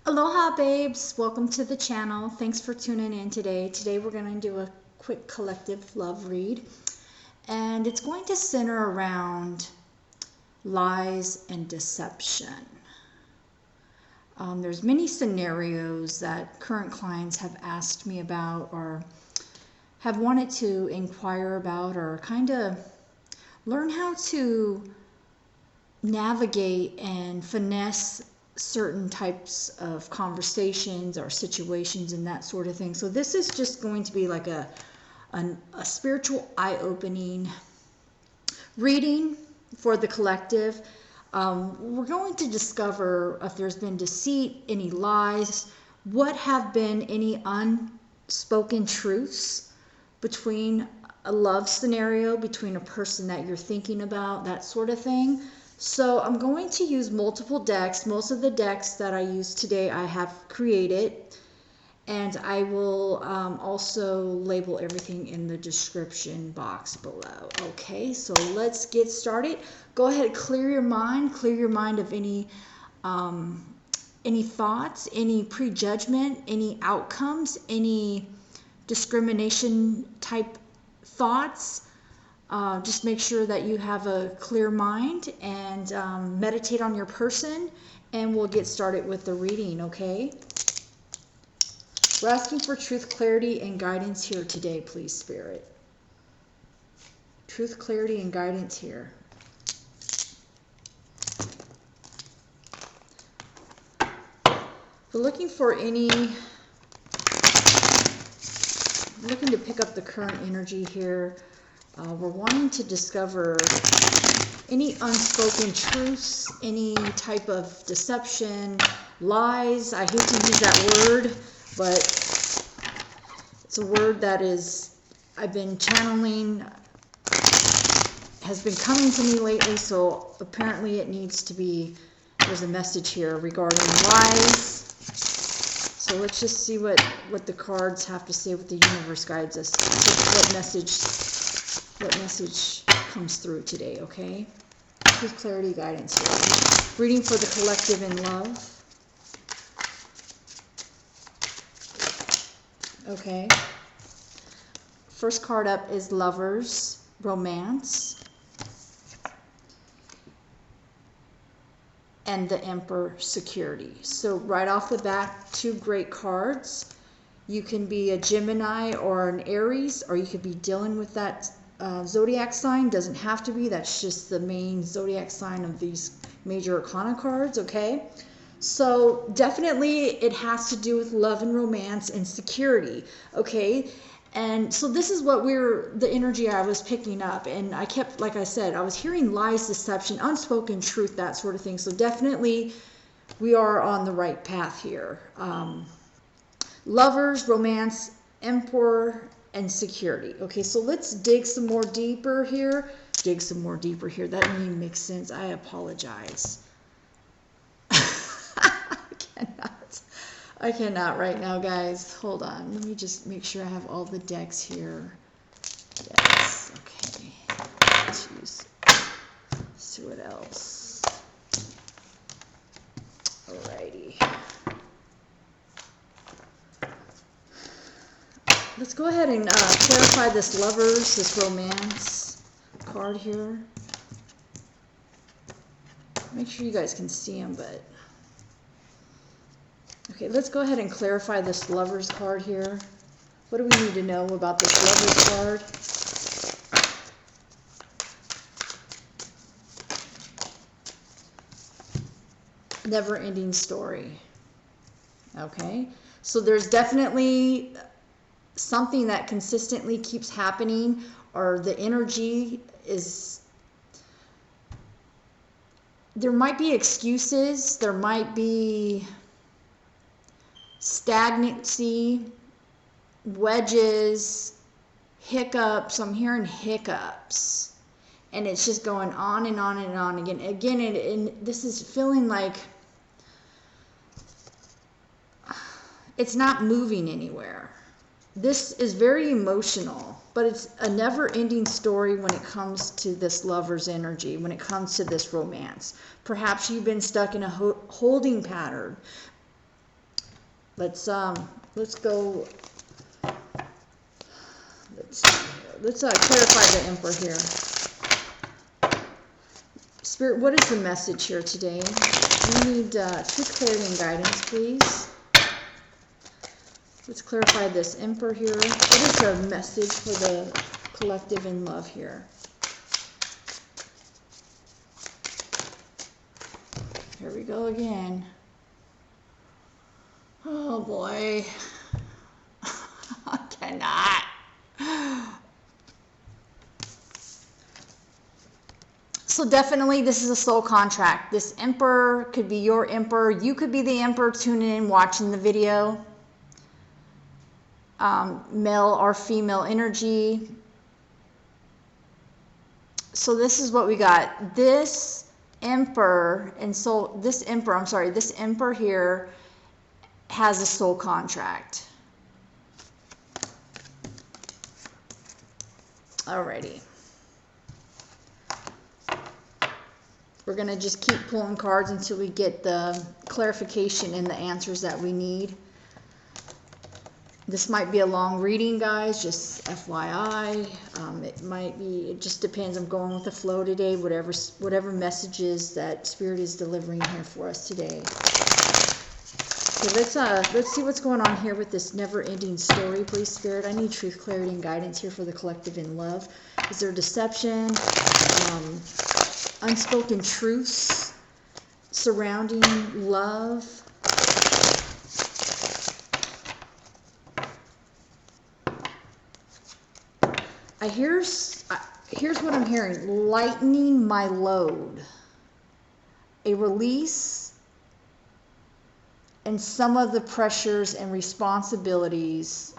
Aloha babes, welcome to the channel. Thanks for tuning in today. Today we're going to do a quick collective love read, and it's going to center around lies and deception. There's many scenarios that current clients have asked me about or have wanted to inquire about or kind of learn how to navigate and finesse certain types of conversations or situations and that sort of thing. So this is just going to be like a spiritual eye-opening reading for the collective. We're going to discover if there's been deceit, any lies, what have been any unspoken truths between a love scenario, between a person that you're thinking about, that sort of thing. So I'm going to use multiple decks. Most of the decks that I use today I have created, and I will also label everything in the description box below. Okay, so let's get started. Go ahead and clear your mind of any thoughts, any prejudgment, any outcomes, any discrimination type thoughts. Just make sure that you have a clear mind and meditate on your person, and we'll get started with the reading, okay? We're asking for truth, clarity, and guidance here today, please, Spirit. Truth, clarity, and guidance here. We're looking for looking to pick up the current energy here. We're wanting to discover any unspoken truths, any type of deception, lies. I hate to use that word, but it's a word that I've been channeling, has been coming to me lately, so apparently it needs to be, there's a message here regarding lies. So let's just see what the cards have to say, what the universe guides us, what message comes through today, okay? Truth, clarity, guidance here. Reading for the collective in love. Okay. First card up is Lovers, Romance. And the Emperor, Security. So right off the bat, two great cards. You can be a Gemini or an Aries, or you could be dealing with that zodiac sign. Doesn't have to be. That's just the main zodiac sign of these major arcana cards, okay? So definitely it has to do with love and romance and security, okay? And so this is what the energy I was picking up. And I kept, like I said, I was hearing lies, deception, unspoken truth, that sort of thing. So definitely we are on the right path here. Lovers, romance, Emperor, and security. Okay, so let's dig some more deeper here. That didn't even make sense. I apologize. I cannot right now, guys. Hold on. Let me just make sure I have all the decks here. Yes, okay. Let's see what else. Alrighty. Let's go ahead and clarify this lovers, this romance card here. Make sure you guys can see them, but... Okay, let's go ahead and clarify this lovers card here. What do we need to know about this lovers card? Never-ending story. Okay, so there's definitely something that consistently keeps happening, or the energy is, there might be excuses, there might be stagnancy, wedges, hiccups. I'm hearing hiccups, and it's just going on and on and on again. And this is feeling like it's not moving anywhere. This is very emotional, but it's a never-ending story when it comes to this lover's energy, when it comes to this romance. Perhaps you've been stuck in a holding pattern. Let's go. Let's clarify the Emperor here. Spirit, what is the message here today? We need truth, clarity, and guidance, please. Let's clarify this Emperor here. What is the message for the collective in love here? Here we go again. Oh boy. I cannot. So definitely this is a soul contract. This Emperor could be your Emperor. You could be the Emperor tuning in, watching the video. Male or female energy. So this is what we got. This Emperor and soul, this Emperor here has a soul contract. Alrighty. We're going to just keep pulling cards until we get the clarification and the answers that we need. This might be a long reading, guys, just FYI. It just depends. I'm going with the flow today, whatever messages that Spirit is delivering here for us today. So let's see what's going on here with this never-ending story, please, Spirit. I need truth, clarity, and guidance here for the collective in love. Is there deception? Unspoken truths surrounding love? Here's what I'm hearing. Lightening my load. A release and some of the pressures and responsibilities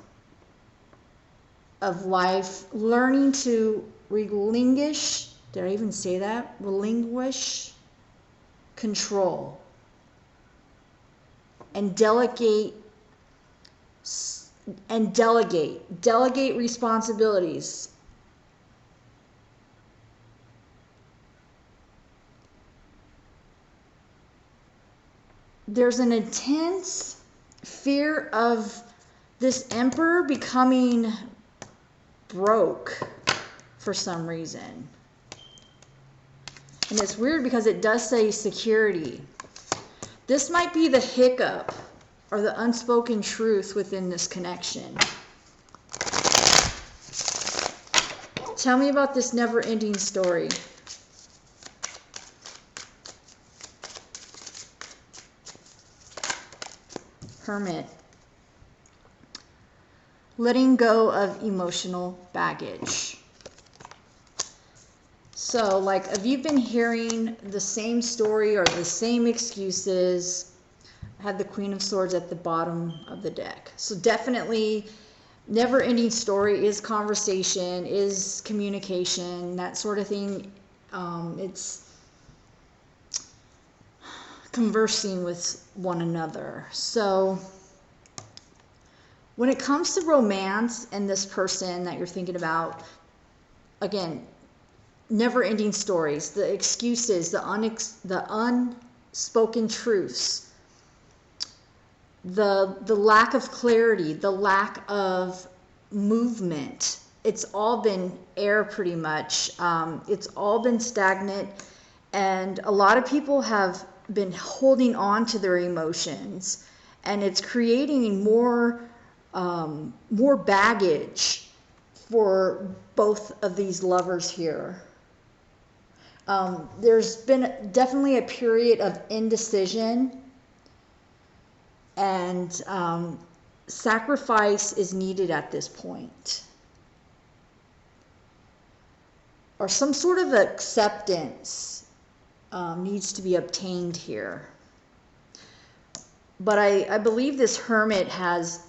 of life. Learning to relinquish, did I even say that? Relinquish control. And delegate responsibilities. There's an intense fear of this Emperor becoming broke for some reason. And it's weird because it does say security. This might be the hiccup or the unspoken truth within this connection. Tell me about this never-ending story. Hermit. Letting go of emotional baggage. So, like, if you've been hearing the same story or the same excuses, I have the Queen of Swords at the bottom of the deck. So definitely, never-ending story is conversation, is communication, that sort of thing. It's conversing with one another. So when it comes to romance and this person that you're thinking about, again, never-ending stories, the excuses, the unspoken truths, the lack of clarity, the lack of movement. It's all been air pretty much. It's all been stagnant, and a lot of people have been holding on to their emotions, and it's creating more baggage for both of these lovers here. There's been definitely a period of indecision, and sacrifice is needed at this point, or some sort of acceptance needs to be obtained here. But I believe this Hermit has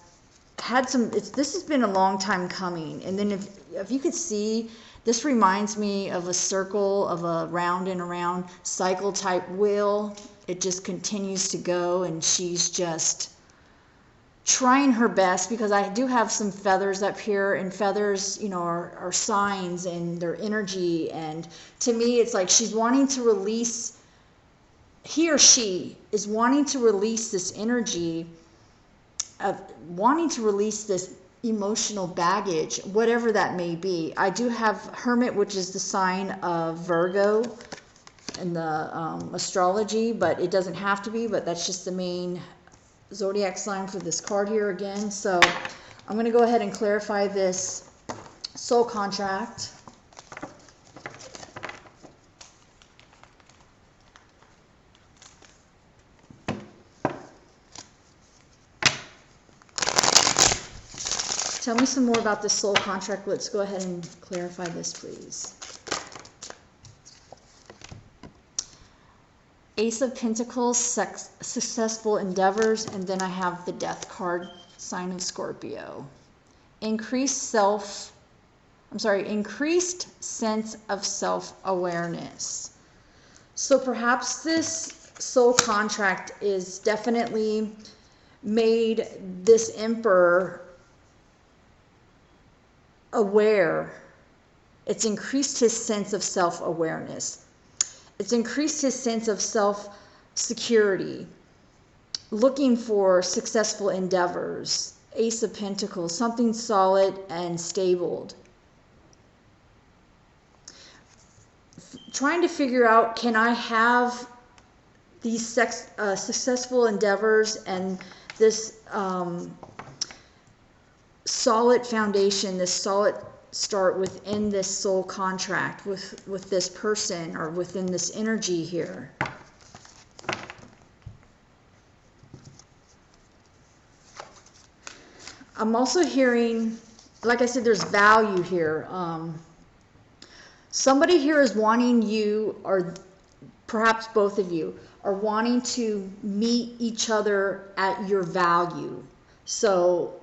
had some, this has been a long time coming. And then if you could see, this reminds me of a circle, of a round and around cycle type wheel. It just continues to go, and she's just trying her best, because I do have some feathers up here, and feathers, you know, are signs and their energy. And to me, it's like she's wanting to release, he or she is wanting to release this energy of wanting to release this emotional baggage, whatever that may be. I do have Hermit, which is the sign of Virgo in the astrology, but it doesn't have to be, but that's just the main zodiac sign for this card here again. So I'm going to go ahead and clarify this soul contract. Tell me some more about this soul contract. Let's go ahead and clarify this, please. Ace of Pentacles, successful endeavors, and then I have the Death card, sign of Scorpio. Increased sense of self-awareness. So perhaps this soul contract is definitely made this Emperor aware. It's increased his sense of self-awareness. It's increased his sense of self-security, looking for successful endeavors. Ace of Pentacles, something solid and stable. Trying to figure out, can I have these successful endeavors and this solid foundation, this solid start within this soul contract with this person or within this energy here. I'm also hearing, like I said, there's value here. Somebody here is wanting you, or perhaps both of you, are wanting to meet each other at your value. So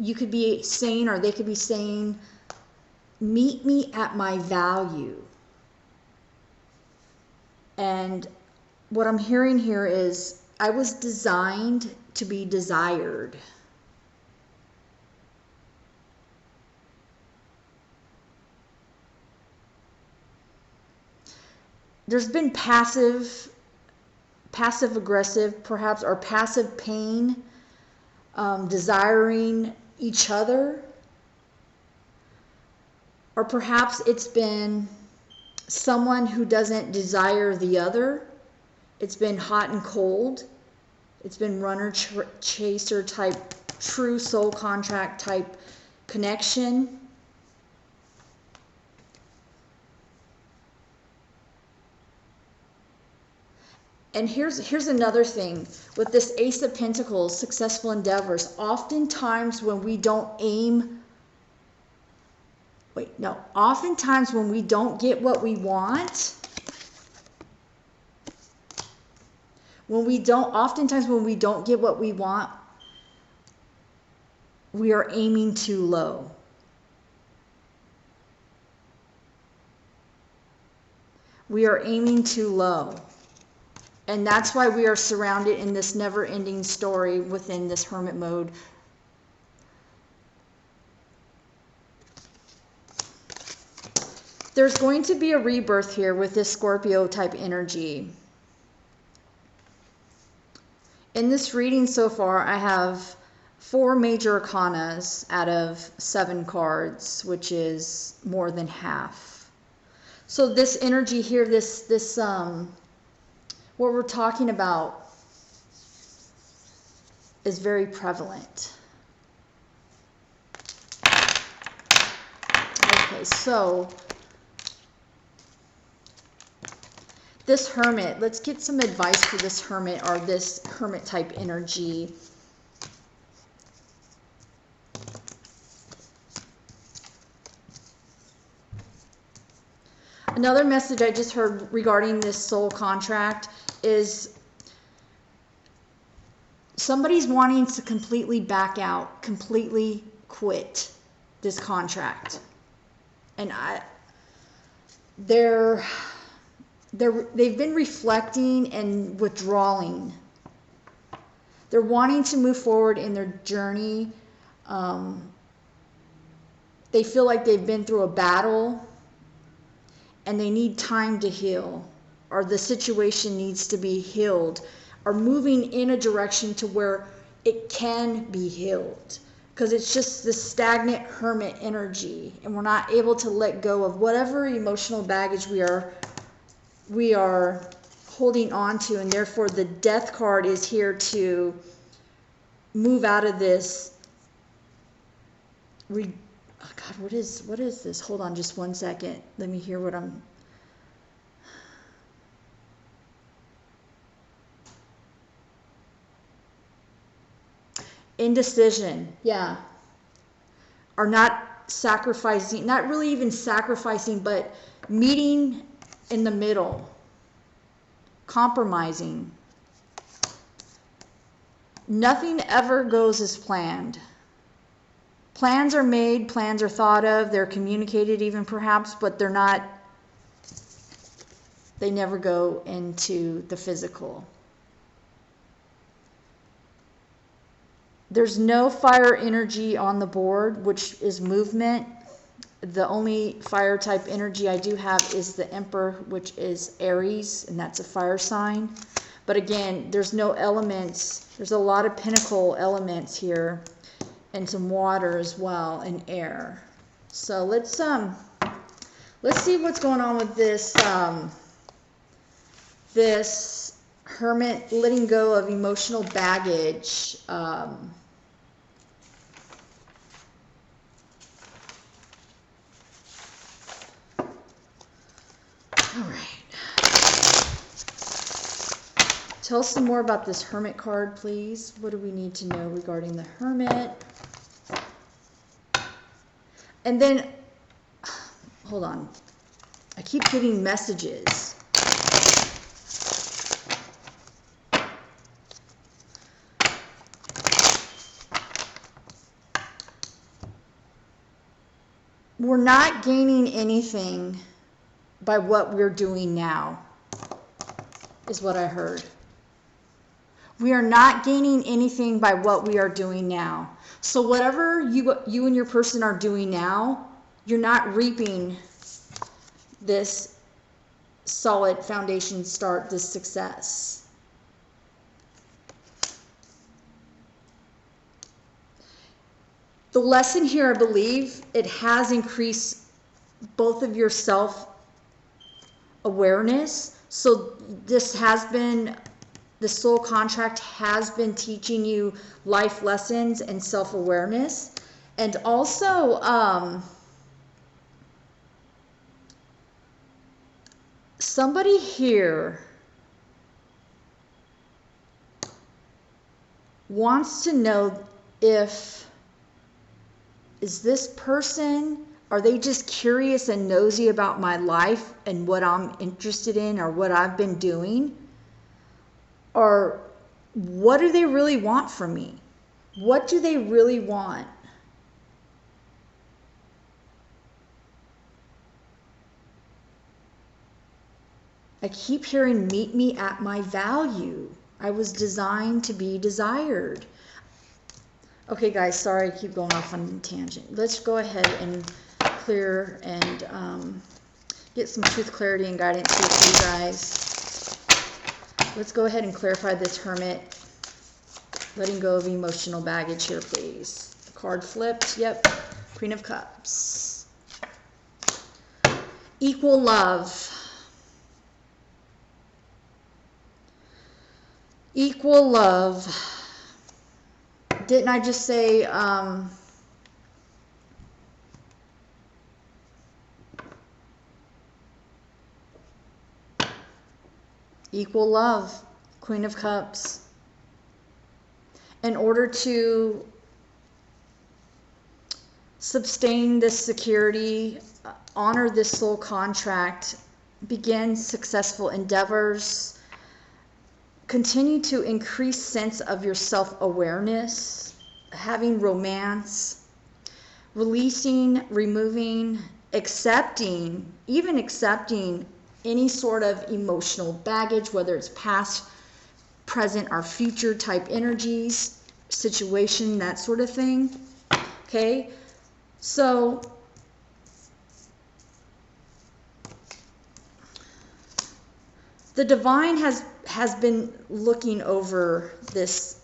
you could be saying, or they could be saying, meet me at my value. And what I'm hearing here is, I was designed to be desired. There's been passive aggressive, perhaps, or passive pain, desiring each other. Or perhaps it's been someone who doesn't desire the other. It's been hot and cold. It's been runner chaser type, true soul contract type connection. And here's another thing with this Ace of Pentacles, successful endeavors. Oftentimes when we don't oftentimes when we don't get what we want, oftentimes when we don't get what we want, we are aiming too low. We are aiming too low. And that's why we are surrounded in this never-ending story within this hermit mode. There's going to be a rebirth here with this Scorpio type energy. In this reading so far, I have 4 major arcanas out of 7 cards, which is more than half. So this energy here, what we're talking about is very prevalent. Okay, so this hermit, let's get some advice for this hermit or this hermit type energy. Another message I just heard regarding this soul contract is somebody's wanting to completely back out, completely quit this contract. And they've been reflecting and withdrawing. They're wanting to move forward in their journey. They feel like they've been through a battle and they need time to heal, or the situation needs to be healed, or moving in a direction to where it can be healed. Because it's just this stagnant hermit energy, and we're not able to let go of whatever emotional baggage we are holding on to, and therefore the death card is here to move out of this. Oh God, what is this? Hold on just one second. Let me hear what I'm... Indecision, yeah. Are not sacrificing, not really even sacrificing, but meeting in the middle. Compromising. Nothing ever goes as planned. Plans are made, plans are thought of, they're communicated even perhaps, but they're not, they never go into the physical. There's no fire energy on the board, which is movement. The only fire type energy I do have is the Emperor, which is Aries, and that's a fire sign. But again, there's no elements. There's a lot of pinnacle elements here, and some water as well, and air. So let's see what's going on with this this hermit letting go of emotional baggage. All right. Tell us some more about this Hermit card, please. What do we need to know regarding the Hermit? And then, hold on. I keep getting messages. We're not gaining anything by what we're doing now, is what I heard. We are not gaining anything by what we are doing now. So whatever you and your person are doing now, you're not reaping this solid foundation start, this success. The lesson here, I believe, it has increased both of your self-awareness. So this has been, the soul contract has been teaching you life lessons and self-awareness. And also, somebody here wants to know is this person, are they just curious and nosy about my life and what I'm interested in or what I've been doing? Or what do they really want from me? What do they really want? I keep hearing, meet me at my value. I was designed to be desired. Okay, guys, sorry I keep going off on a tangent. Let's go ahead and clear and get some truth, clarity, and guidance here for you guys. Let's go ahead and clarify this Hermit. Letting go of emotional baggage here, please. The card flipped. Yep. Queen of Cups. Equal love. Equal love. Didn't I just say equal love, Queen of Cups. In order to sustain this security, honor this soul contract, begin successful endeavors, continue to increase sense of your self-awareness, having romance, releasing, removing, accepting, even accepting any sort of emotional baggage, whether it's past, present, or future type energies, situation, that sort of thing. Okay, so the divine has been looking over this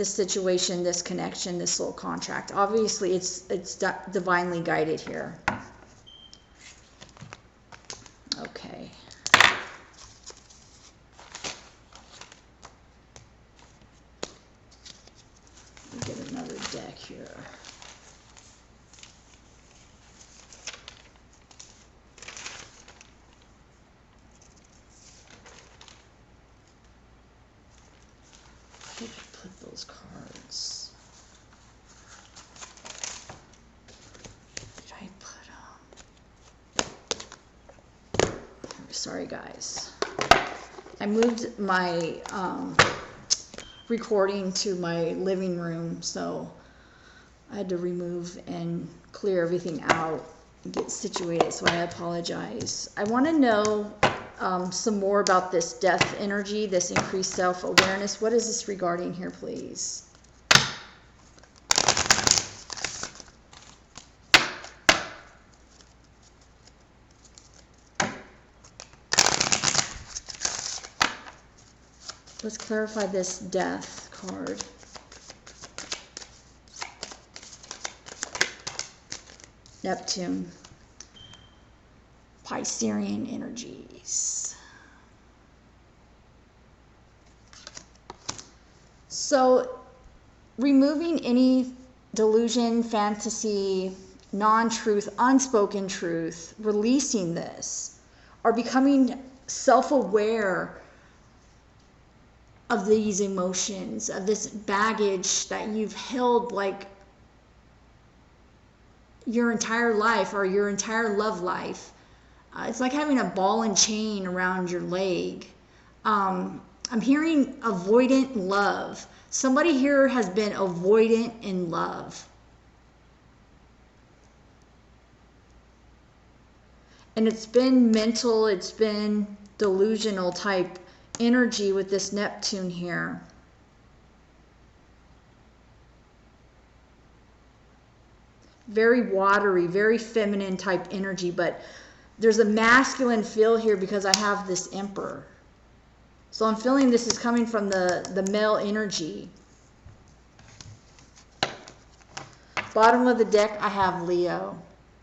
this situation, this connection, this soul contract. Obviously, it's divinely guided here. Okay. Let me get another deck here. Where did I put those cards? Did I put sorry guys. I moved my recording to my living room, so I had to remove and clear everything out and get situated, so I apologize. I want to know some more about this death energy, this increased self-awareness. What is this regarding here, please? Let's clarify this death card. Neptune. Piscean energies. So, removing any delusion, fantasy, non-truth, unspoken truth, releasing this, or becoming self-aware of these emotions, of this baggage that you've held like your entire life or your entire love life. It's like having a ball and chain around your leg. I'm hearing avoidant love. Somebody here has been avoidant in love. And it's been mental, it's been delusional type energy with this Neptune here. Very watery, very feminine type energy, but there's a masculine feel here because I have this Emperor. So I'm feeling this is coming from the male energy. Bottom of the deck, I have Leo.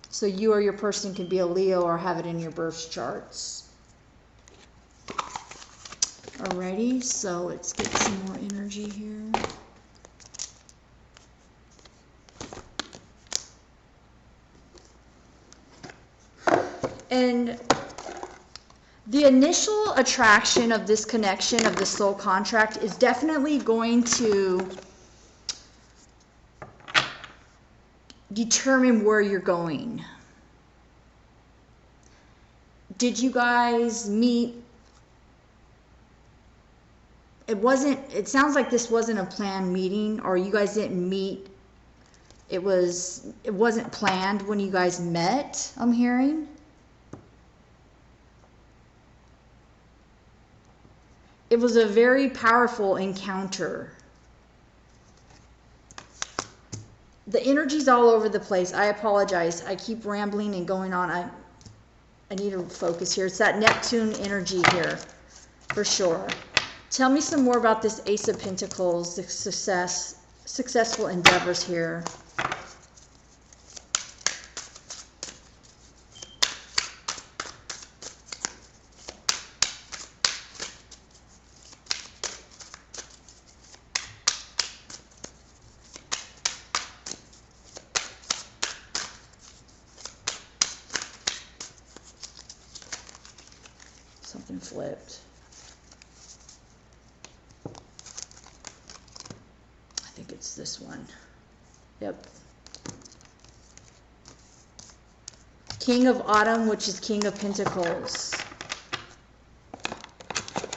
So you or your person could be a Leo or have it in your birth charts. Alrighty, so let's get some more energy here. And the initial attraction of this connection, of the soul contract, is definitely going to determine where you're going. Did you guys meet? It sounds like this wasn't a planned meeting, or you guys didn't meet. It wasn't planned when you guys met, I'm hearing. It was a very powerful encounter. The energy's all over the place. I apologize. I keep rambling and going on. I need to focus here. It's that Neptune energy here, for sure. Tell me some more about this Ace of Pentacles, the successful endeavors here. Something flipped. I think it's this one. Yep. King of Autumn, which is King of Pentacles.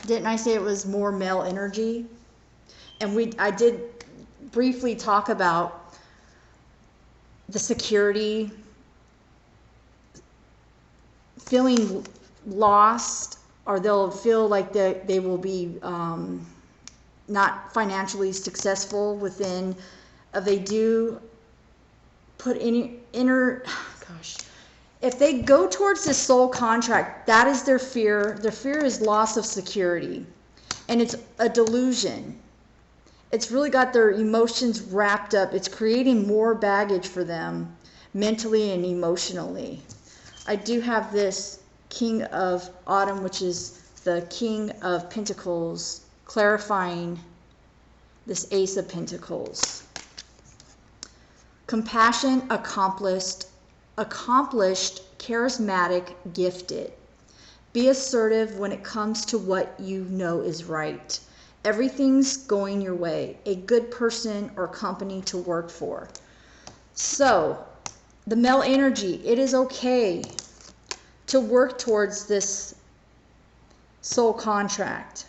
Didn't I say it was more male energy? And I did briefly talk about the security, feeling lost, or they'll feel like they will be not financially successful within. They do put if they go towards this soul contract, that is their fear. Their fear is loss of security, and it's a delusion. It's really got their emotions wrapped up. It's creating more baggage for them mentally and emotionally. I do have this King of Autumn, which is the King of Pentacles, clarifying this Ace of Pentacles. Compassion, accomplished, charismatic, gifted. Be assertive when it comes to what you know is right. Everything's going your way. A good person or company to work for. So, the male energy, it is okay to work towards this soul contract.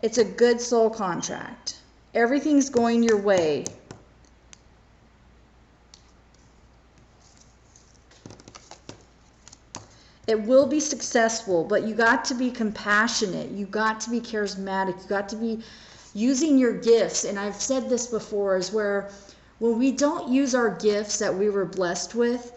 It's a good soul contract. Everything's going your way. It will be successful, but you got to be compassionate. You got to be charismatic. You got to be using your gifts. And I've said this before, is where when we don't use our gifts that we were blessed with,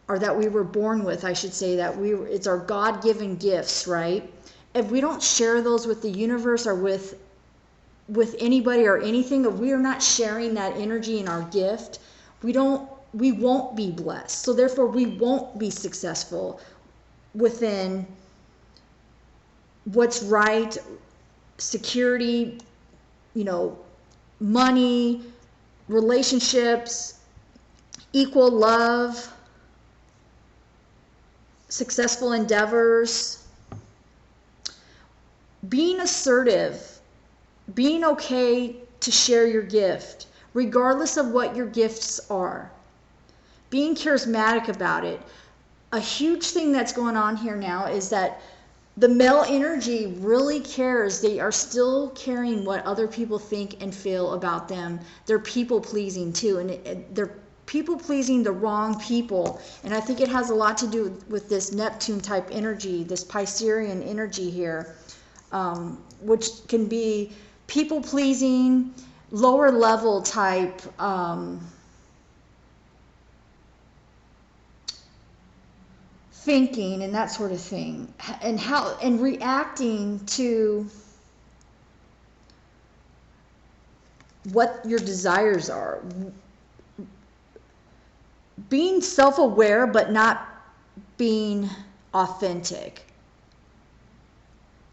or that we were born with, I should say, it's our God-given gifts, right? If we don't share those with the universe or with anybody or anything, if we are not sharing that energy in our gift, we won't be blessed. So therefore we won't be successful within what's right, security, money, relationships, equal love, successful endeavors. Being assertive, being okay to share your gift, regardless of what your gifts are. Being charismatic about it. A huge thing that's going on here now is that the male energy really cares. They are still caring what other people think and feel about them. They're people pleasing too, and they're people pleasing the wrong people. And I think it has a lot to do with this Neptune type energy, this Piscean energy here, which can be people pleasing, lower level type thinking and that sort of thing, and reacting to what your desires are. Being self-aware but not being authentic.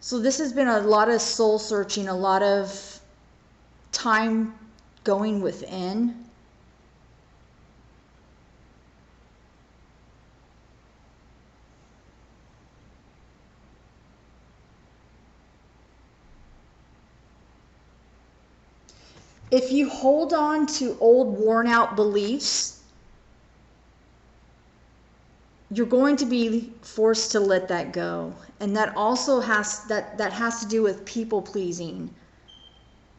So this has been a lot of soul searching, a lot of time going within. If you hold on to old worn out beliefs, you're going to be forced to let that go. And that also has to do with people pleasing,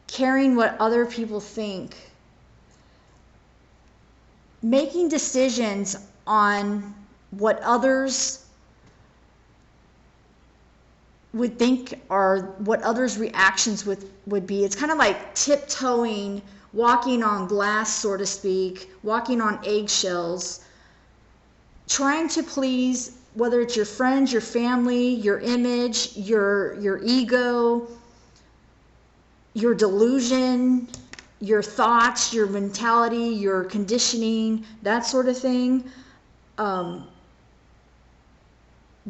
caring what other people think, making decisions on what others would think or what others' reactions would be. It's kind of like tiptoeing, walking on glass, so to speak, walking on eggshells, trying to please, whether it's your friends, your family, your image, your ego, your delusion, your thoughts, your mentality, your conditioning, that sort of thing.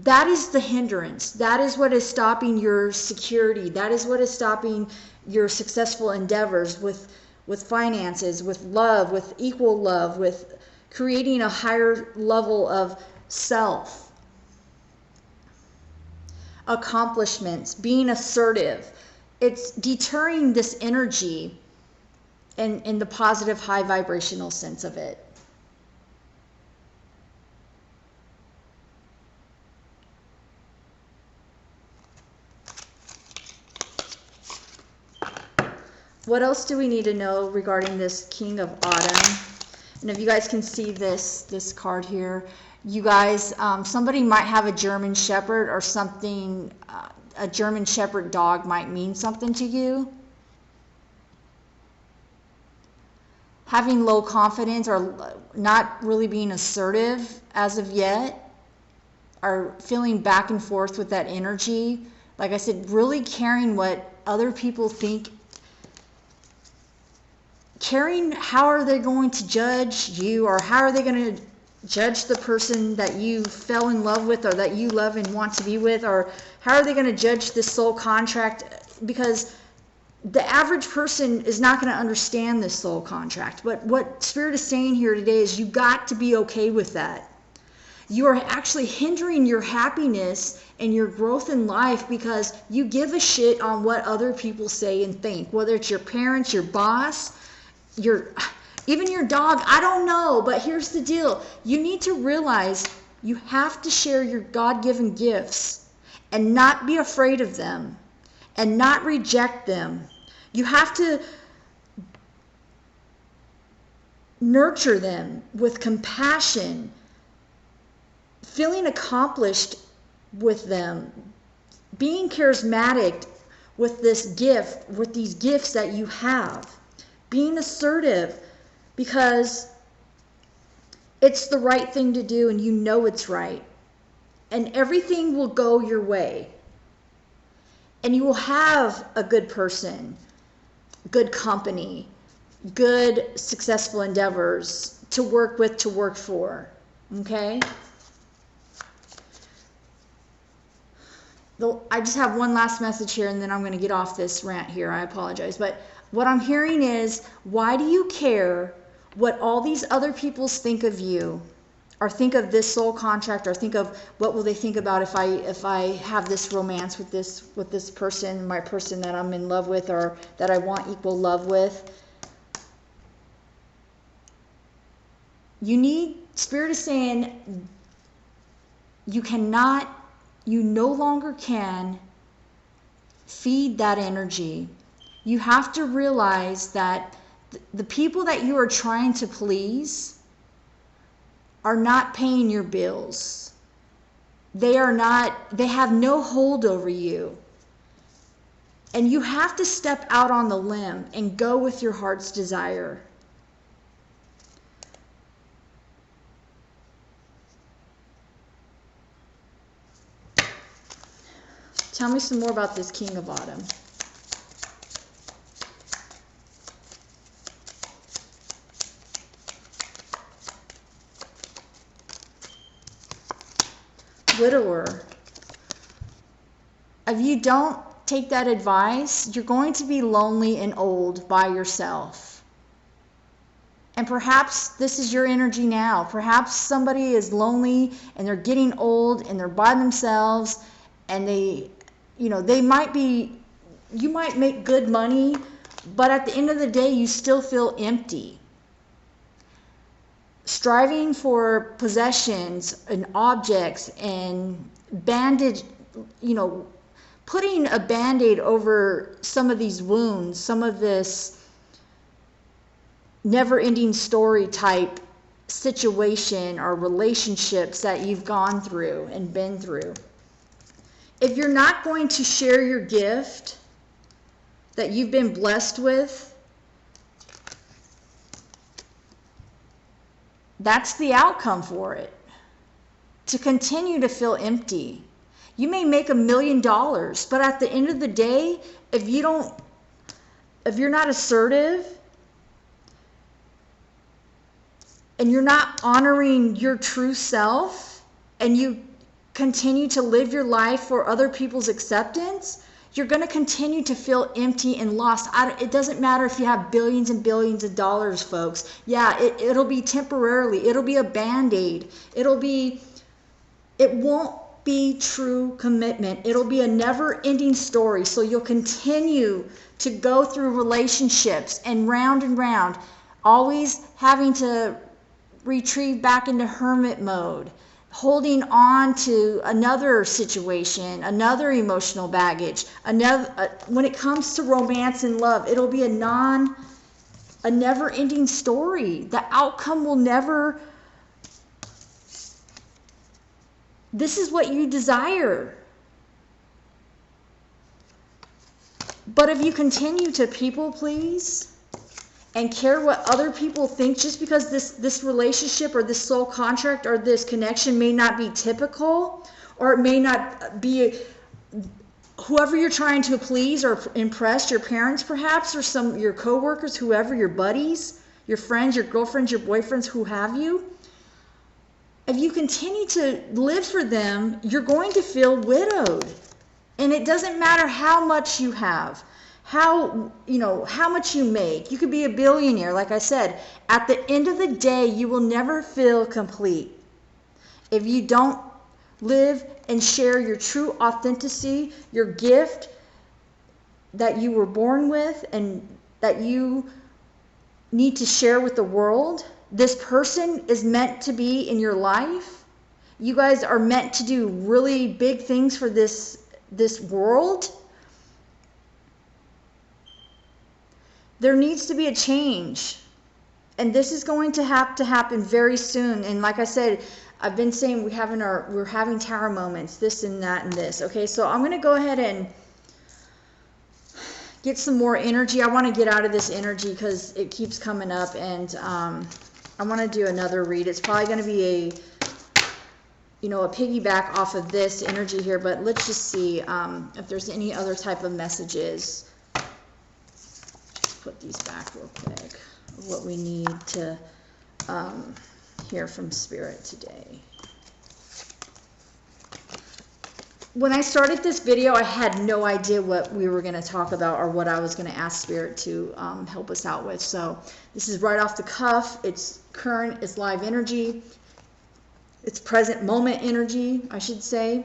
That is the hindrance. That is what is stopping your security. That is what is stopping your successful endeavors with finances, with love, with equal love, with creating a higher level of self. Accomplishments, being assertive. It's deterring this energy in the positive, high vibrational sense of it. What else do we need to know regarding this King of Autumn? And if you guys can see this card here, you guys, somebody might have a German Shepherd or something. A German Shepherd dog might mean something to you. Having low confidence or not really being assertive as of yet, or feeling back and forth with that energy. Like I said, really caring what other people think caring how are they going to judge you, or how are they going to judge the person that you fell in love with or that you love and want to be with, or how are they going to judge this soul contract, because the average person is not going to understand this soul contract. But what Spirit is saying here today is you got to be okay with that. You are actually hindering your happiness and your growth in life because you give a shit on what other people say and think, whether it's your parents, your boss, even your dog. I don't know, but here's the deal. You need to realize you have to share your God-given gifts and not be afraid of them and not reject them. You have to nurture them with compassion, feeling accomplished with them, being charismatic with this gift, with these gifts that you have, being assertive because it's the right thing to do and you know it's right, and everything will go your way, and you will have a good person, good company, good successful endeavors to work with, to work for. Okay? I just have one last message here and then I'm going to get off this rant here. I apologize. But what I'm hearing is, why do you care what all these other people think of you, or think of this soul contract, or think of what will they think about if I have this romance with this person, my person that I'm in love with or that I want equal love with? Spirit is saying you no longer can feed that energy. You have to realize that the people that you are trying to please are not paying your bills. They have no hold over you. And you have to step out on the limb and go with your heart's desire. Tell me some more about this King of Autumn. Widower. If you don't take that advice, you're going to be lonely and old by yourself. And perhaps this is your energy now. Perhaps somebody is lonely and they're getting old and they're by themselves, and you might make good money, but at the end of the day, you still feel empty. Striving for possessions and objects and putting a Band-Aid over some of these wounds, some of this never-ending story type situation or relationships that you've gone through and been through. If you're not going to share your gift that you've been blessed with, that's the outcome for it. To continue to feel empty. You may make $1 million, but at the end of the day, if you're not assertive and you're not honoring your true self, and you continue to live your life for other people's acceptance, you're going to continue to feel empty and lost. It doesn't matter if you have billions and billions of dollars, folks. Yeah, it'll be temporarily. It'll be a Band-Aid. It won't be true commitment. It'll be a never-ending story. So you'll continue to go through relationships and round, always having to retrieve back into hermit mode, holding on to another situation, another emotional baggage, when it comes to romance and love, it'll be a never-ending story. The outcome will never. This is what you desire. But if you continue to people please and care what other people think, just because this relationship or this soul contract or this connection may not be typical, or it may not be whoever you're trying to please or impress, your parents perhaps, or your coworkers, whoever, your buddies, your friends, your girlfriends, your boyfriends, who have you. If you continue to live for them, you're going to feel widowed. And it doesn't matter how much you have, how much you make. You could be a billionaire, like I said. At the end of the day, you will never feel complete if you don't live and share your true authenticity, your gift that you were born with and that you need to share with the world. This person is meant to be in your life. You guys are meant to do really big things for this world. There needs to be a change. And this is going to have to happen very soon. And like I said, I've been saying we're having tower moments, this and that and this. Okay, so I'm going to go ahead and get some more energy. I want to get out of this energy because it keeps coming up, and I want to do another read. It's probably going to be a piggyback off of this energy here, but let's just see if there's any other type of messages. Just put these back real quick. What we need to hear from Spirit today. When I started this video, I had no idea what we were going to talk about or what I was going to ask Spirit to help us out with. So this is right off the cuff. It's current, it's live energy. It's present moment energy, I should say.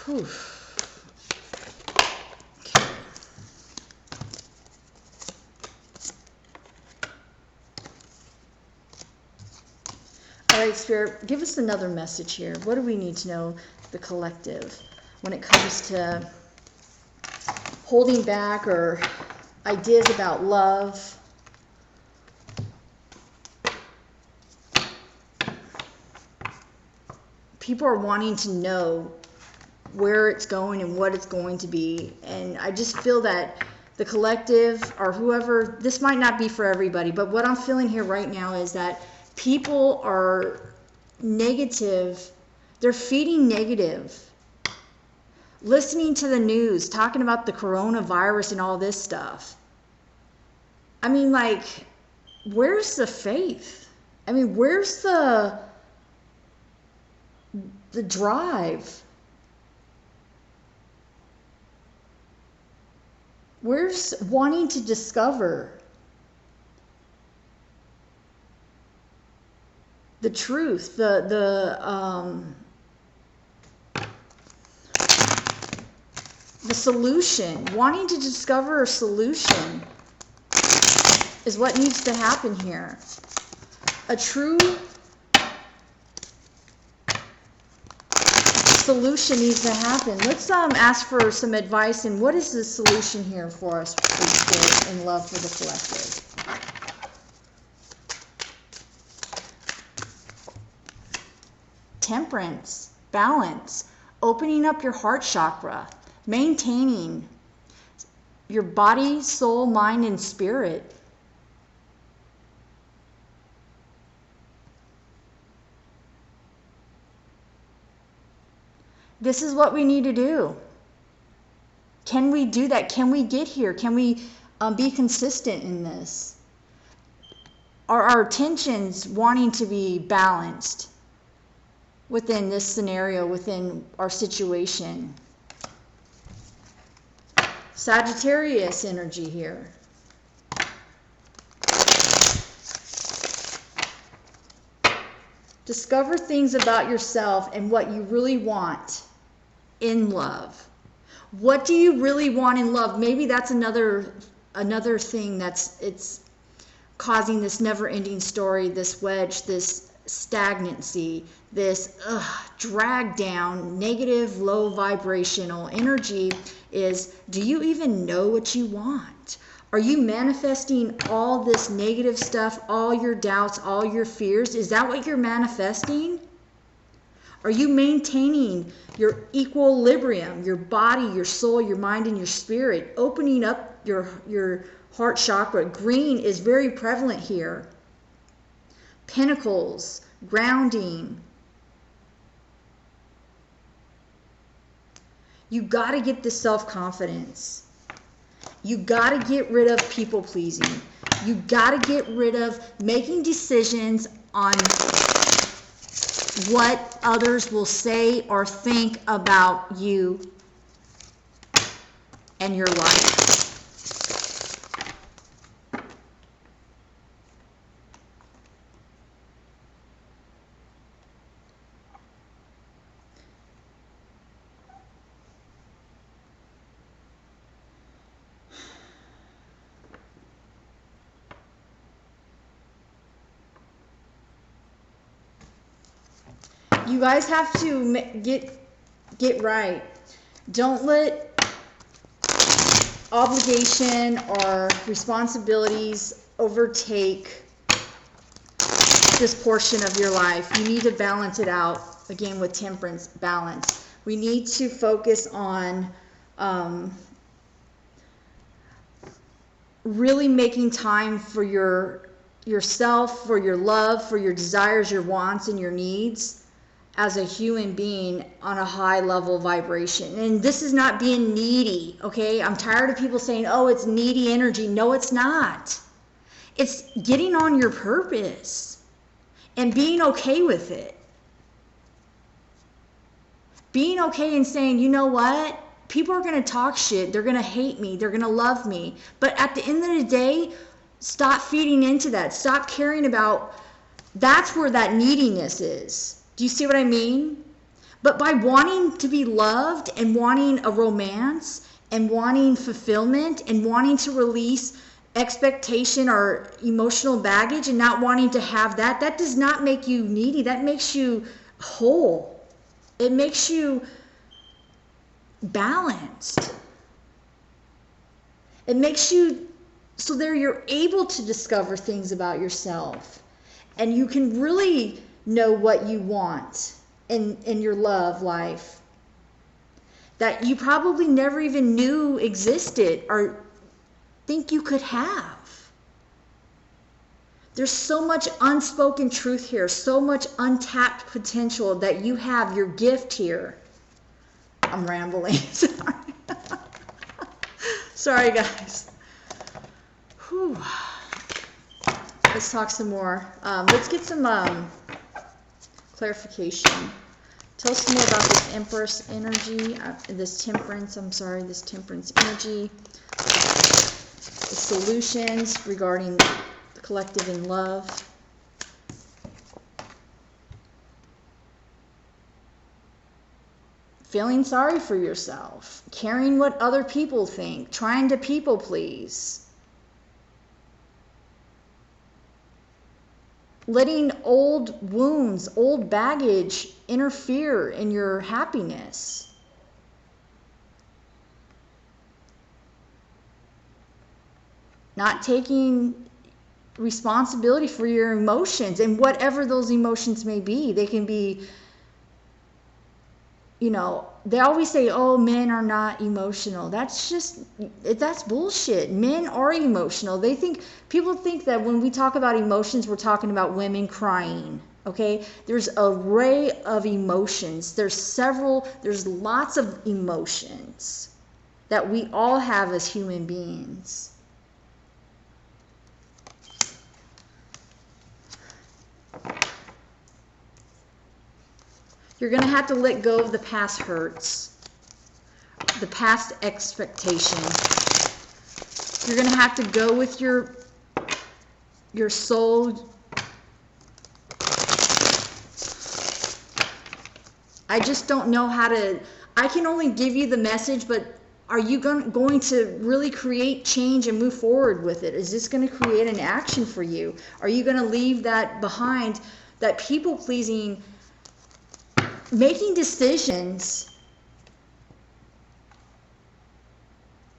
Whew. Okay. All right, Spirit, give us another message here. What do we need to know, the collective, when it comes to holding back or ideas about love? People are wanting to know where it's going and what it's going to be. And I just feel that the collective or whoever, this might not be for everybody, but what I'm feeling here right now is that people are negative. They're feeding negative. Listening to the news, talking about the coronavirus and all this stuff. I mean, like, where's the faith? I mean, where's the drive? Where's wanting to discover the truth, the solution? Wanting to discover a solution is what needs to happen here. A true solution needs to happen. Let's ask for some advice. And what is the solution here for us in love for the collective? Temperance, balance, opening up your heart chakra, maintaining your body, soul, mind, and spirit. This is what we need to do. Can we do that? Can we get here? Can we be consistent in this? Are our attentions wanting to be balanced within this scenario, within our situation? Sagittarius energy here. Discover things about yourself and what you really want in love. What do you really want in love? Maybe that's another thing it's causing this never-ending story, this wedge, this stagnancy, this drag down, negative, low vibrational energy is, do you even know what you want? Are you manifesting all this negative stuff, all your doubts, all your fears? Is that what you're manifesting? Are you maintaining your equilibrium, your body, your soul, your mind, and your spirit, opening up your heart chakra? Green is very prevalent here. Pentacles, grounding, You got to get the self-confidence. You got to get rid of people pleasing. You got to get rid of making decisions on what others will say or think about you and your life. You guys have to get right. Don't let obligation or responsibilities overtake this portion of your life. You need to balance it out. Again, with temperance, balance. We need to focus on really making time for yourself, for your love, for your desires, your wants, and your needs as a human being on a high level vibration. And this is not being needy, okay? I'm tired of people saying, oh, it's needy energy. No, it's not. It's getting on your purpose and being okay with it. Being okay and saying, you know what? People are going to talk shit. They're going to hate me. They're going to love me. But at the end of the day, stop feeding into that. Stop caring about, that's where that neediness is. Do you see what I mean? But by wanting to be loved and wanting a romance and wanting fulfillment and wanting to release expectation or emotional baggage and not wanting to have that, that does not make you needy. That makes you whole. It makes you balanced. It makes you so there you're able to discover things about yourself. And you can really know what you want in your love life that you probably never even knew existed or think you could have. There's so much unspoken truth here, so much untapped potential that you have, your gift here. I'm rambling. Sorry. Sorry, guys. Whew. Let's talk some more. Let's get some clarification. Tell us more about this Empress energy, this temperance energy, the solutions regarding the collective in love. Feeling sorry for yourself, caring what other people think, trying to people please. Letting old wounds, old baggage interfere in your happiness. Not taking responsibility for your emotions and whatever those emotions may be. They can be, you know, they always say, oh, men are not emotional. That's bullshit. Men are emotional. People think that when we talk about emotions, we're talking about women crying. Okay? There's an array of emotions. There's lots of emotions that we all have as human beings. You're going to have to let go of the past hurts, the past expectation. You're going to have to go with your soul. I just don't know how to, I can only give you the message, but are you going to really create change and move forward with it? Is this going to create an action for you? Are you going to leave that behind, that people-pleasing, making decisions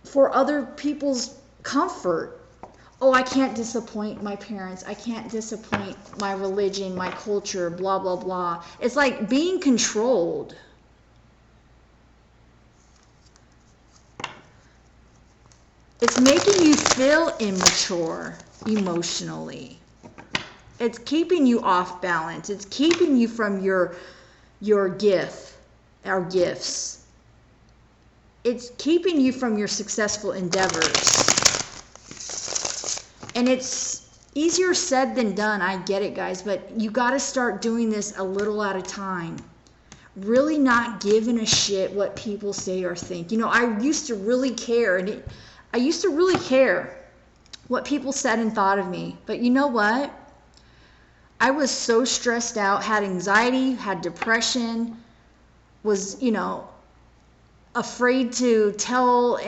for other people's comfort? Oh, I can't disappoint my parents. I can't disappoint my religion, my culture, blah, blah, blah. It's like being controlled. It's making you feel immature emotionally. It's keeping you off balance. It's keeping you from your gift, our gifts. it's keeping you from your successful endeavors. And it's easier said than done. I get it, guys, but you got to start doing this a little at a time. Really not giving a shit what people say or think. You know, I used to really care, and I used to really care what people said and thought of me. But you know what? I was so stressed out, had anxiety, had depression, was, you know, afraid to tell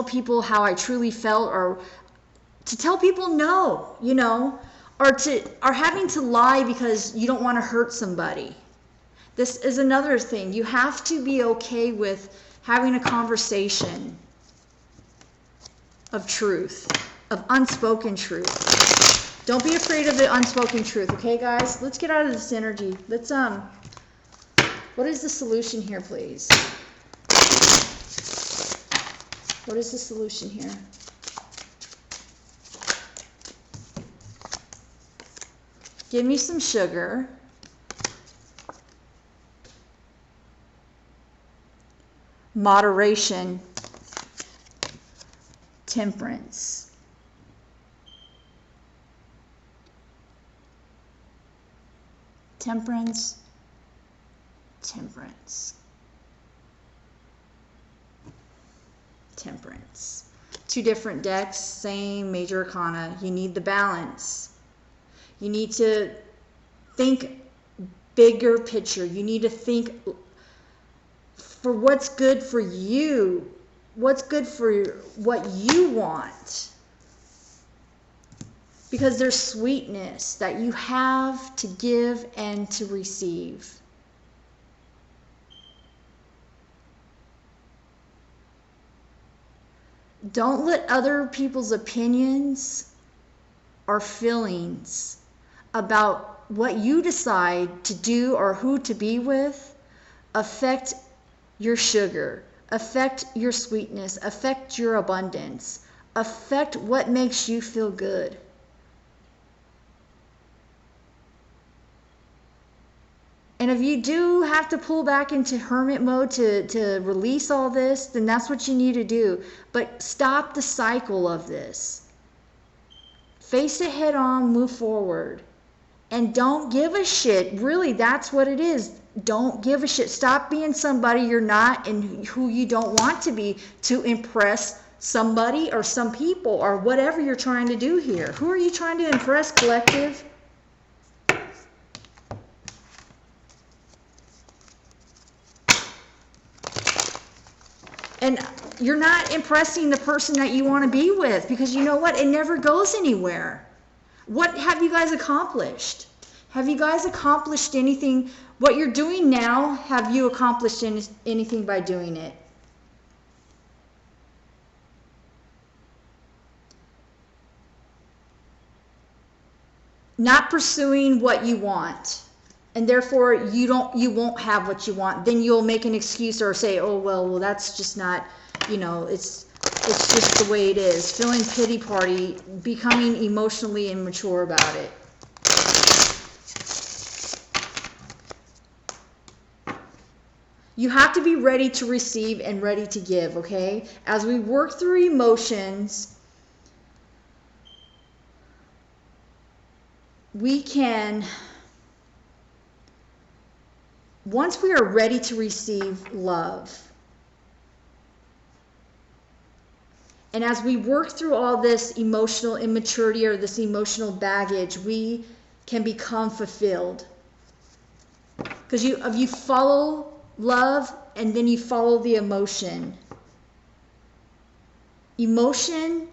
people how I truly felt, or to tell people no, you know, or having to lie because you don't want to hurt somebody. This is another thing. You have to be okay with having a conversation of truth, of unspoken truth. Don't be afraid of the unspoken truth, okay, guys? Let's get out of this energy. Let's what is the solution here, please? What is the solution here? Give me some sugar. Moderation. Temperance. Temperance. Temperance. Temperance. Two different decks, same major arcana. You need the balance. You need to think bigger picture. You need to think for what's good for you. What's good for what you want. Because there's sweetness that you have to give and to receive. Don't let other people's opinions or feelings about what you decide to do or who to be with affect your sugar, affect your sweetness, affect your abundance, affect what makes you feel good. And if you do have to pull back into hermit mode to release all this, then that's what you need to do. But stop the cycle of this. Face it head on, move forward. And don't give a shit. Really, that's what it is. Don't give a shit. Stop being somebody you're not and who you don't want to be to impress somebody or some people or whatever you're trying to do here. Who are you trying to impress, collective? And you're not impressing the person that you want to be with, because you know what? It never goes anywhere. What have you guys accomplished? Have you guys accomplished anything? What you're doing now, have you accomplished anything by doing it? Not pursuing what you want. And therefore you won't have what you want. Then you'll make an excuse or say, oh well that's just not, you know, it's just the way it is. Feeling pity party, becoming emotionally immature about it. You have to be ready to receive and ready to give, okay? As we work through emotions, we can, once we are ready to receive love, and as we work through all this emotional immaturity or this emotional baggage, we can become fulfilled. Because you follow love and then you follow the emotion. Emotion,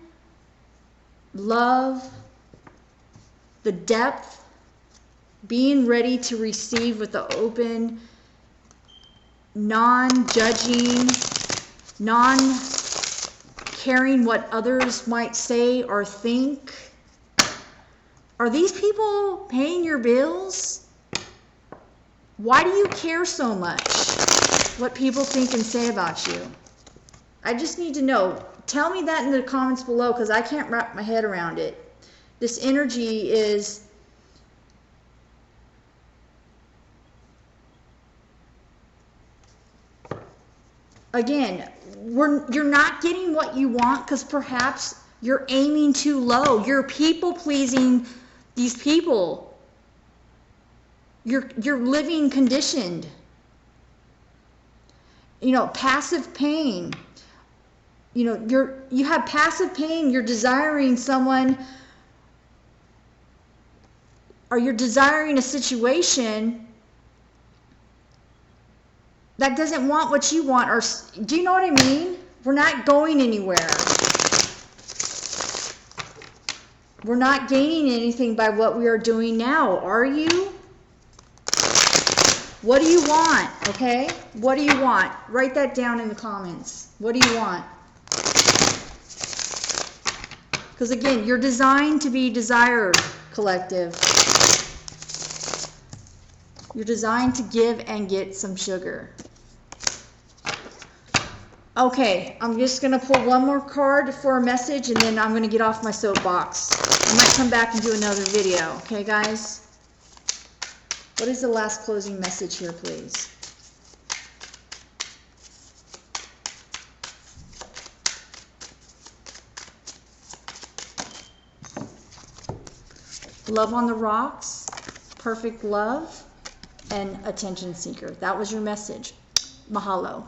love, the depth, being ready to receive with the open, non-judging, non-caring what others might say or think. Are these people paying your bills? Why do you care so much what people think and say about you? I just need to know. Tell me that in the comments below, because I can't wrap my head around it. This energy is again, you're not getting what you want because perhaps you're aiming too low. You're people pleasing these people. You're living conditioned. You know, passive pain. You know, you have passive pain. You're desiring someone, or you're desiring a situation that doesn't want what you want. Or do you know what I mean? We're not going anywhere. We're not gaining anything by what we are doing now, are you? What do you want? Okay? What do you want? Write that down in the comments. What do you want? Because again, you're designed to be desired, collective. You're designed to give and get some sugar. Okay, I'm just going to pull one more card for a message, and then I'm going to get off my soapbox. I might come back and do another video. Okay, guys? What is the last closing message here, please? Love on the rocks, perfect love, and attention seeker. That was your message. Mahalo.